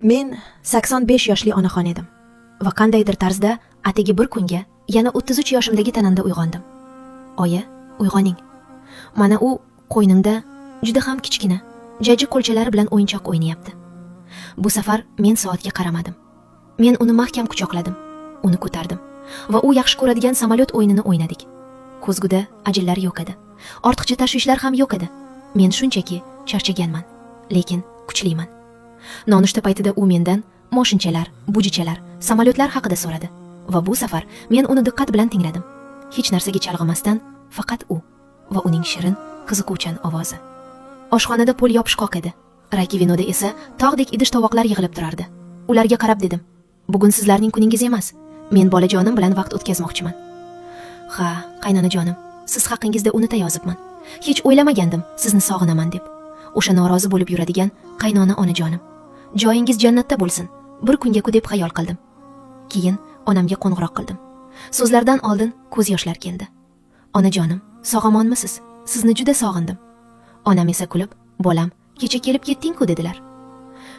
Men 85 yoshli onaxon edim va qandaydir tarzda atigi bir kunga yana 33 yoshimdagi tanamda uyg'ondim. Oyi, uyg'oning. Mana u qo'ynimda juda ham kichkina, jajji qo'lchalari bilan o'yinchoq o'ynayapti. Bu safar men soatga qaramadim. Men uni mahkam quchoqladim, uni ko'tardim va u yaxshi ko'radigan samolyot o'yinini o'ynadik. Ko'zguda ajinlar yo'q edi. Ortiqcha tashvishlar ham yo'q edi. Men shunchaki charchaganman, lekin kuchliman. Nonushta paytida u mendan moshinchalar, bujichalar, samolyotlar haqida so'radi va bu safar men uni diqqat bilan tingladim. Hech narsaga chalg'imasdan faqat u va uning shirin, qiziquvchan ovozi. Oshxonada pol yopishqoq edi. Rakivinoda esa tog'dek idish-tovoqlar yig'ilib turardi. Ularga qarab dedim: "Bugun sizlarning kuningiz emas. Men bolajonim bilan vaqt o'tkazmoqchiman." "Ha, qaynonajonim, siz haqingizda unita yozibman. Hech o'ylamagandim sizni sog'inaman deb. O'sha norozi bo'lib yuradigan qaynona onajonim. Joyingiz jannatda bo'lsin. Bir kunga-ku deb xayol qildim." Keyin onamga qo'ng'iroq qildim. So'zlardan oldin ko'z yoshlar keldi. "Onajonim, sog'omonmisiz? Sizni juda sog'indim." Onam esa kulib: "Bolam, kecha kelib ketding-ku" dedilar.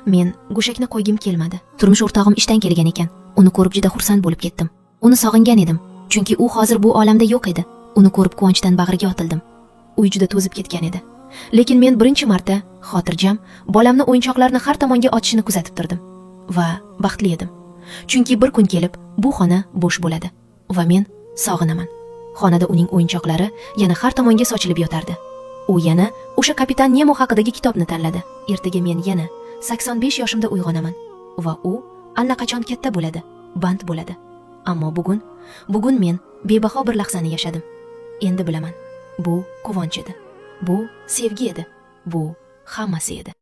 Men go'shakni qo'ygim kelmadi. Turmush o'rtog'im ishdan kelgan ekan. Uni ko'rib juda xursand bo'lib ketdim. Uni sog'ingan edim, chunki u hozir bu olamda yo'q edi. Uni ko'rib quvonchdan bag'riga otildim. Uy juda to'zib ketgan edi. Lekin men birinchi marta xotirjam bolamni o'yinchoqlarni har tomonga otishini kuzatib turdim va baxtli edim. Chunki bir kun kelib bu xona bo'sh bo'ladi va men sog'inaman. Xonada uning o'yinchoqlari yana har tomonga sochilib yotardi. U yana o'sha kapitan Nemo haqidagi kitobni tanladi. Ertaga men yana 85 yoshimda uyg'onaman va u allaqachon katta bo'ladi, band bo'ladi. Ammo bugun men bebaho bir lahzani yashadim. Endi bilaman, bu quvonch edi. Bu sevgi edi. Bu hammasi edi.